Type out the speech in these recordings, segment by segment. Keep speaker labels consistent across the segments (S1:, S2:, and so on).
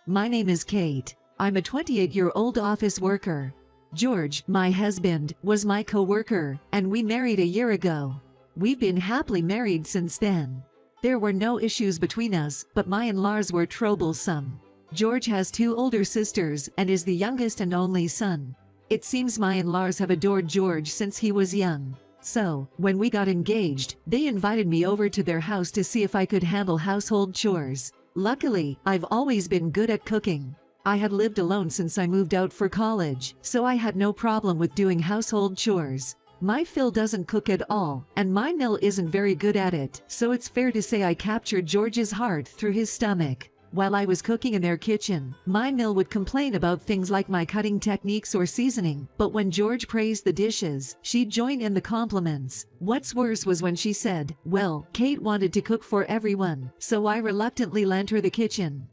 S1: My name is Kate. I'm a 28-year-old office worker. George, my husband, was my co-worker, and we married a year ago. We've been happily married since then. There were no issues between us, but my in-laws were troublesome. George has two older sisters and is the youngest and only son. It seems my in-laws have adored George since he was young. So, when we got engaged, they invited me over to their house to see if I could handle household chores. Luckily, I've always been good at cooking. I had lived alone since I moved out for college, so I had no problem with doing household chores. My Phil doesn't cook at all, and my Nil isn't very good at it, so it's fair to say I captured George's heart through his stomach. While I was cooking in their kitchen, my Nil would complain about things like my cutting techniques or seasoning, but when George praised the dishes, she'd join in the compliments. What's worse was when she said, well, Kate wanted to cook for everyone, so I reluctantly lent her the kitchen.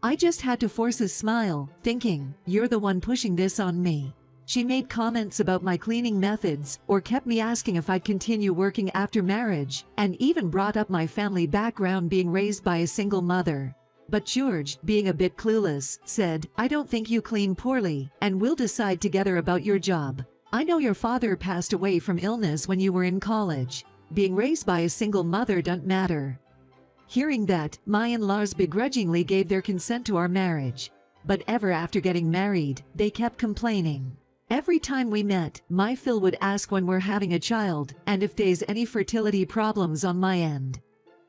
S1: I just had to force a smile, thinking, you're the one pushing this on me. She made comments about my cleaning methods, or kept me asking if I'd continue working after marriage, and even brought up my family background being raised by a single mother. But George, being a bit clueless, said, I don't think you clean poorly, and we'll decide together about your job. I know your father passed away from illness when you were in college. Being raised by a single mother don't matter. Hearing that, my in-laws begrudgingly gave their consent to our marriage. But ever after getting married, they kept complaining. Every time we met, my Phil would ask when we're having a child, and if there's any fertility problems on my end.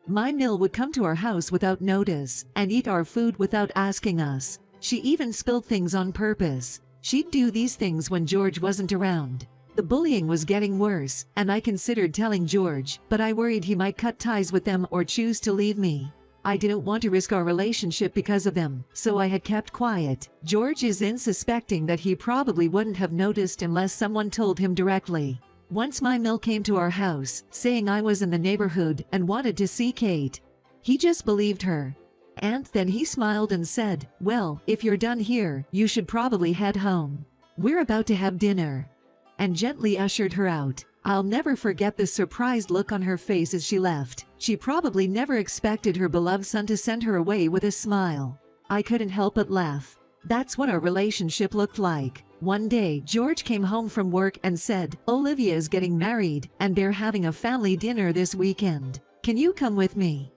S1: My Nil would come to our house without notice, and eat our food without asking us. She even spilled things on purpose. She'd do these things when George wasn't around. The bullying was getting worse, and I considered telling George, but I worried he might cut ties with them or choose to leave me. I didn't want to risk our relationship because of them, so I had kept quiet. George is suspecting that he probably wouldn't have noticed unless someone told him directly. Once my Nil came to our house, saying I was in the neighborhood and wanted to see Kate. He just believed her. And then he smiled and said, well, if you're done here, you should probably head home. We're about to have dinner. And gently ushered her out. I'll never forget the surprised look on her face as she left. She probably never expected her beloved son to send her away with a smile. I couldn't help but laugh. That's what our relationship looked like. One day, George came home from work and said, Olivia is getting married, and they're having a family dinner this weekend. Can you come with me?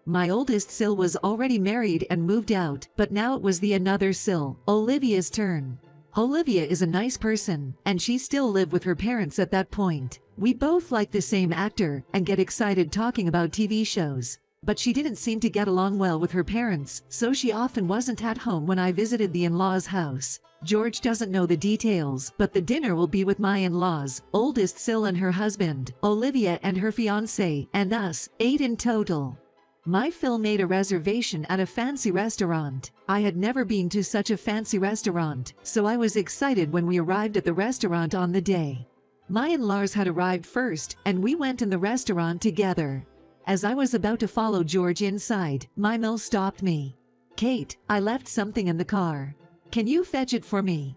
S1: My oldest Sil was already married and moved out, but now it was the another Sil, Olivia's turn. Olivia is a nice person, and she still lived with her parents at that point. We both like the same actor and get excited talking about TV shows. But she didn't seem to get along well with her parents, so she often wasn't at home when I visited the in-laws' house. George doesn't know the details, but the dinner will be with my in-laws, oldest Sil and her husband, Olivia and her fiancé, and us, 8 in total. My Phil made a reservation at a fancy restaurant. I had never been to such a fancy restaurant, so I was excited when we arrived at the restaurant on the day. My in-laws had arrived first, and we went in the restaurant together. As I was about to follow George inside, my Nil stopped me. Kate, I left something in the car. Can you fetch it for me?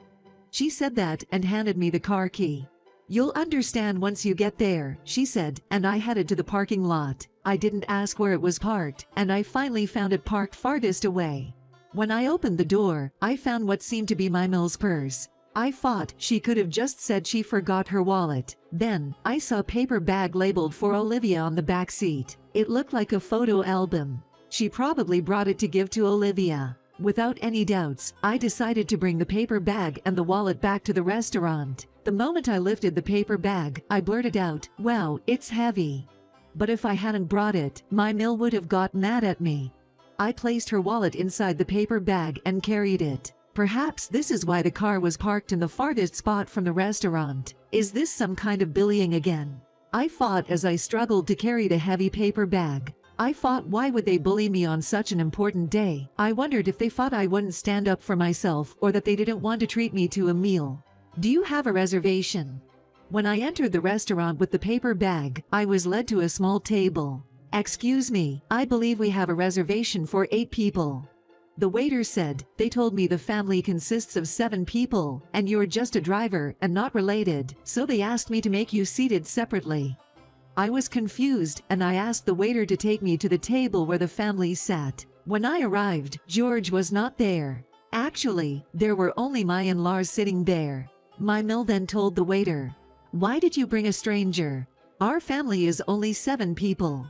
S1: She said that and handed me the car key. You'll understand once you get there, she said, and I headed to the parking lot. I didn't ask where it was parked, and I finally found it parked farthest away. When I opened the door, I found what seemed to be my Nil's purse. I thought she could have just said she forgot her wallet. Then, I saw a paper bag labeled for Olivia on the back seat. It looked like a photo album. She probably brought it to give to Olivia. Without any doubts, I decided to bring the paper bag and the wallet back to the restaurant. The moment I lifted the paper bag, I blurted out, wow, it's heavy. But if I hadn't brought it, my Nil would have got mad at me. I placed her wallet inside the paper bag and carried it. Perhaps this is why the car was parked in the farthest spot from the restaurant. Is this some kind of bullying again? I thought as I struggled to carry the heavy paper bag. I thought, why would they bully me on such an important day? I wondered if they thought I wouldn't stand up for myself or that they didn't want to treat me to a meal. Do you have a reservation? When I entered the restaurant with the paper bag, I was led to a small table. Excuse me, I believe we have a reservation for 8 people. The waiter said, they told me the family consists of 7 people, and you're just a driver and not related, so they asked me to make you seated separately. I was confused, and I asked the waiter to take me to the table where the family sat. When I arrived, George was not there. Actually, there were only my in-laws sitting there. My Mill then told the waiter, "Why did you bring a stranger? Our family is only 7 people."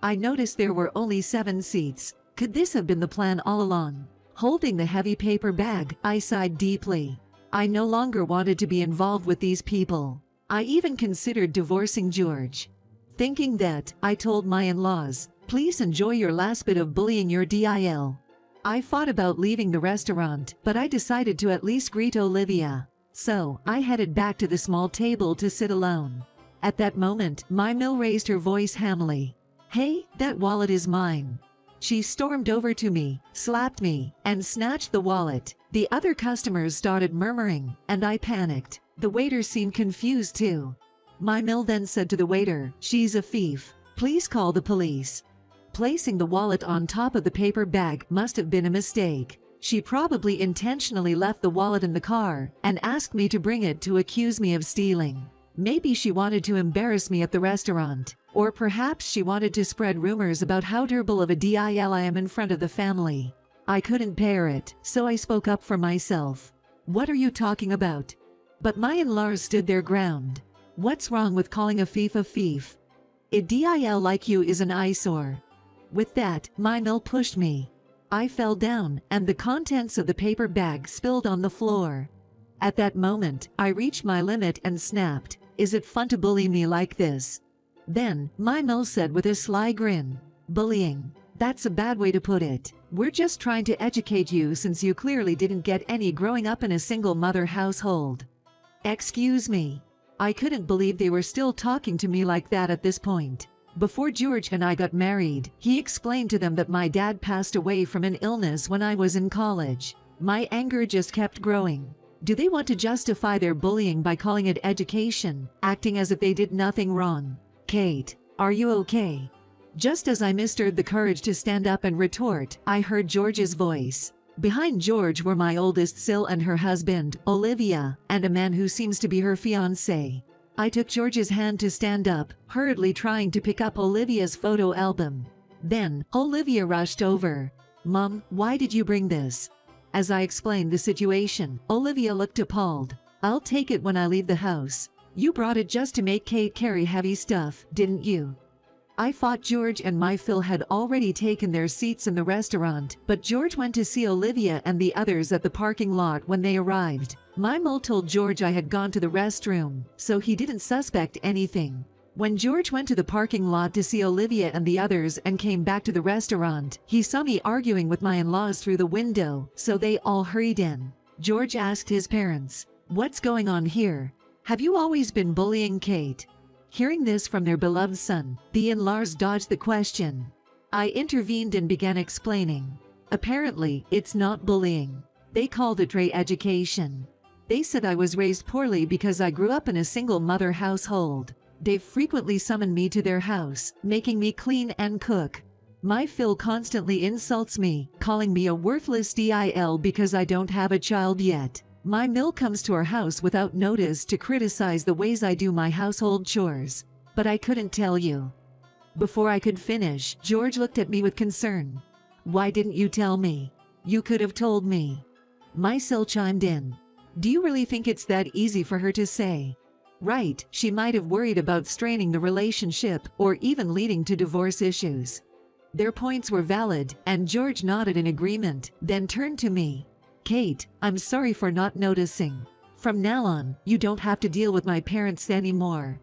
S1: I noticed there were only 7 seats. Could this have been the plan all along? Holding the heavy paper bag, I sighed deeply. I no longer wanted to be involved with these people. I even considered divorcing George. Thinking that, I told my in-laws, "Please enjoy your last bit of bullying your DIL." I thought about leaving the restaurant, but I decided to at least greet Olivia. So, I headed back to the small table to sit alone. At that moment, my Mill raised her voice hamily. "Hey, that wallet is mine." She stormed over to me, slapped me, and snatched the wallet. The other customers started murmuring, and I panicked. The waiter seemed confused too. My Mill then said to the waiter, "She's a thief. Please call the police." Placing the wallet on top of the paper bag must have been a mistake. She probably intentionally left the wallet in the car and asked me to bring it to accuse me of stealing. Maybe she wanted to embarrass me at the restaurant, or perhaps she wanted to spread rumors about how terrible of a DIL I am in front of the family. I couldn't bear it, so I spoke up for myself. "What are you talking about?" But my in-laws stood their ground. "What's wrong with calling a thief a thief? A DIL like you is an eyesore." With that, my Mill pushed me. I fell down, and the contents of the paper bag spilled on the floor. At that moment, I reached my limit and snapped, "Is it fun to bully me like this?" Then, my Mill said with a sly grin, "Bullying? That's a bad way to put it. We're just trying to educate you since you clearly didn't get any growing up in a single-mother household." Excuse me. I couldn't believe they were still talking to me like that at this point. Before George and I got married, he explained to them that my dad passed away from an illness when I was in college. My anger just kept growing. Do they want to justify their bullying by calling it education, acting as if they did nothing wrong? "Kate, are you okay?" Just as I mustered the courage to stand up and retort, I heard George's voice. Behind George were my oldest Sil and her husband, Olivia, and a man who seems to be her fiancé. I took George's hand to stand up, hurriedly trying to pick up Olivia's photo album. Then, Olivia rushed over. "Mom, why did you bring this?" As I explained the situation, Olivia looked appalled. "I'll take it when I leave the house. You brought it just to make Kate carry heavy stuff, didn't you?" I thought George and my Phil had already taken their seats in the restaurant, but George went to see Olivia and the others at the parking lot when they arrived. My Mill told George I had gone to the restroom, so he didn't suspect anything. When George went to the parking lot to see Olivia and the others and came back to the restaurant, he saw me arguing with my in-laws through the window, so they all hurried in. George asked his parents, "What's going on here? Have you always been bullying Kate?" Hearing this from their beloved son, the in-laws dodged the question. I intervened and began explaining. Apparently, it's not bullying. They called it re-education. They said I was raised poorly because I grew up in a single-mother household. They frequently summoned me to their house, making me clean and cook. My Phil constantly insults me, calling me a worthless DIL because I don't have a child yet. My Mill comes to our house without notice to criticize the ways I do my household chores. But I couldn't tell you. Before I could finish, George looked at me with concern. "Why didn't you tell me? You could have told me." My Sil chimed in. "Do you really think it's that easy for her to say? Right, she might have worried about straining the relationship or even leading to divorce issues." Their points were valid, and George nodded in agreement, then turned to me. "Kate, I'm sorry for not noticing. From now on, you don't have to deal with my parents anymore."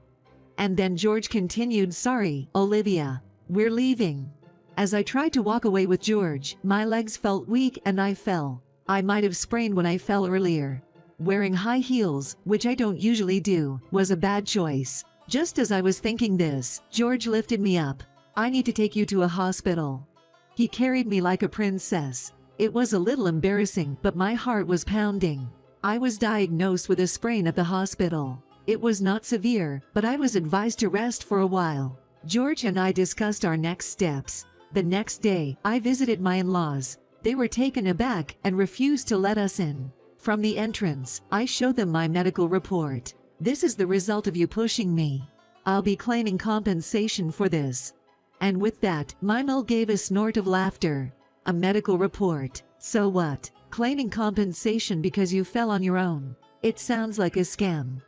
S1: And then George continued, "Sorry, Olivia. We're leaving." As I tried to walk away with George, my legs felt weak and I fell. I might have sprained when I fell earlier. Wearing high heels, which I don't usually do, was a bad choice. Just as I was thinking this, George lifted me up. "I need to take you to a hospital." He carried me like a princess. It was a little embarrassing, but my heart was pounding. I was diagnosed with a sprain at the hospital. It was not severe, but I was advised to rest for a while. George and I discussed our next steps. The next day, I visited my in-laws. They were taken aback and refused to let us in. From the entrance, I showed them my medical report. "This is the result of you pushing me. I'll be claiming compensation for this." And with that, my Mill gave a snort of laughter. A medical report. So what? Claiming compensation because you fell on your own. It sounds like a scam.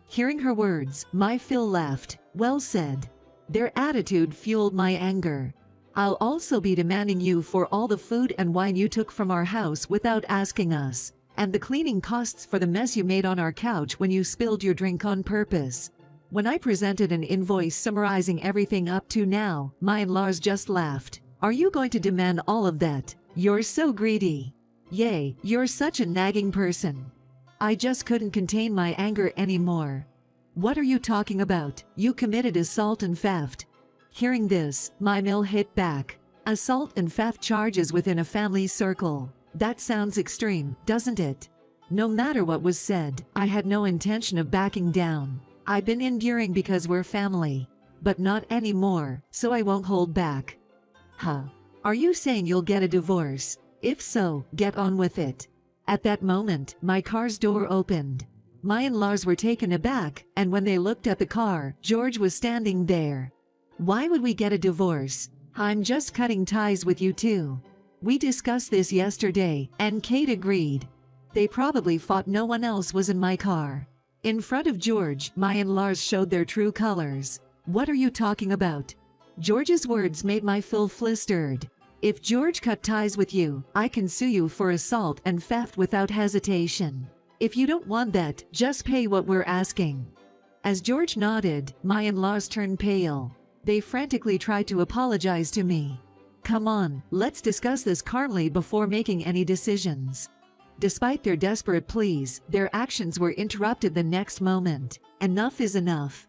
S1: Hearing her words, my Phil laughed. Well said. Their attitude fueled my anger. I'll also be demanding you for all the food and wine you took from our house without asking us, and the cleaning costs for the mess you made on our couch when you spilled your drink on purpose. When I presented an invoice summarizing everything up to now, my in-laws just laughed. Are you going to demand all of that? You're so greedy. Yay, you're such a nagging person. I just couldn't contain my anger anymore. What are you talking about? You committed assault and theft. Hearing this, my mill hit back. Assault and theft charges within a family circle. That sounds extreme, doesn't it? No matter what was said, I had no intention of backing down. I've been enduring because we're family. But not anymore, so I won't hold back. Huh? Are you saying you'll get a divorce? If so, get on with it. At that moment, my car's door opened. My in-laws were taken aback, and when they looked at the car, George was standing there. Why would we get a divorce? I'm just cutting ties with you two. We discussed this yesterday, and Kate agreed. They probably thought no one else was in my car. In front of George, my in-laws showed their true colors. What are you talking about? George's words made my Phil flustered. If George cut ties with you, I can sue you for assault and theft without hesitation. If you don't want that, just pay what we're asking. As George nodded, my in-laws turned pale. They frantically tried to apologize to me. Come on, let's discuss this calmly before making any decisions. Despite their desperate pleas, their actions were interrupted the next moment. Enough is enough.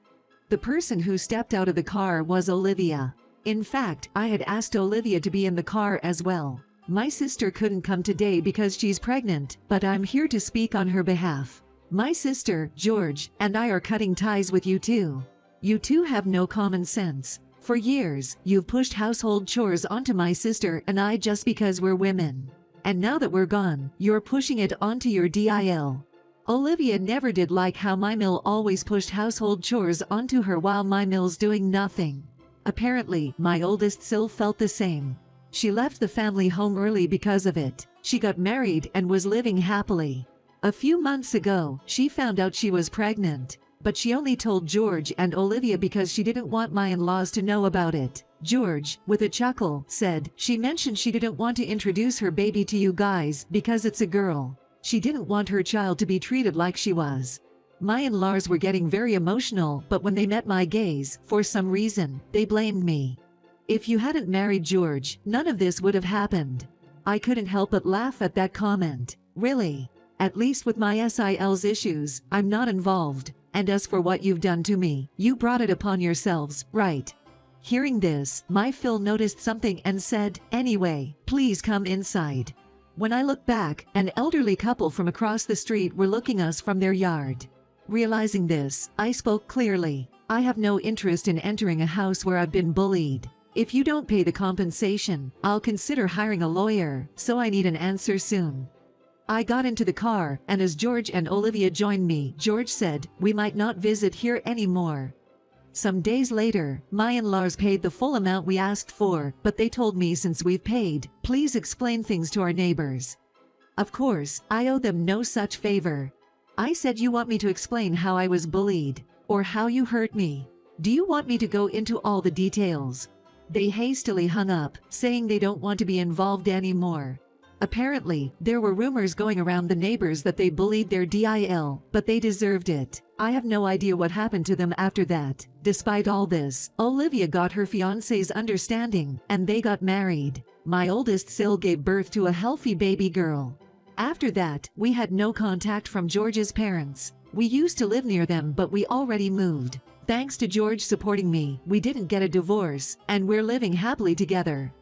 S1: The person who stepped out of the car was Olivia. In fact, I had asked Olivia to be in the car as well. My sister couldn't come today because she's pregnant, but I'm here to speak on her behalf. My sister, George, and I are cutting ties with you two. You two have no common sense. For years, you've pushed household chores onto my sister and I just because we're women. And now that we're gone, you're pushing it onto your DIL. Olivia never did like how my mill always pushed household chores onto her while my mill's doing nothing. Apparently, my oldest Sil felt the same. She left the family home early because of it. She got married and was living happily. A few months ago, she found out she was pregnant, but she only told George and Olivia because she didn't want my in-laws to know about it. George, with a chuckle, said she mentioned she didn't want to introduce her baby to you guys because it's a girl. She didn't want her child to be treated like she was. My in-laws were getting very emotional, but when they met my gaze, for some reason, they blamed me. If you hadn't married George, none of this would have happened. I couldn't help but laugh at that comment. Really? At least with my SIL's issues, I'm not involved. And as for what you've done to me, you brought it upon yourselves, right? Hearing this, my Phil noticed something and said, anyway, please come inside. When I looked back, an elderly couple from across the street were looking us from their yard. Realizing this, I spoke clearly. I have no interest in entering a house where I've been bullied. If you don't pay the compensation, I'll consider hiring a lawyer, so I need an answer soon. I got into the car, and as George and Olivia joined me, George said, we might not visit here anymore. Some days later, my in-laws paid the full amount we asked for, but they told me since we've paid, please explain things to our neighbors. Of course, I owe them no such favor. I said, you want me to explain how I was bullied, or how you hurt me? Do you want me to go into all the details? They hastily hung up, saying they don't want to be involved anymore. Apparently, there were rumors going around the neighbors that they bullied their DIL, but they deserved it. I have no idea what happened to them after that. Despite all this, Olivia got her fiancé's understanding, and they got married. My oldest Sil gave birth to a healthy baby girl. After that, we had no contact from George's parents. We used to live near them, but we already moved. Thanks to George supporting me, we didn't get a divorce, and we're living happily together.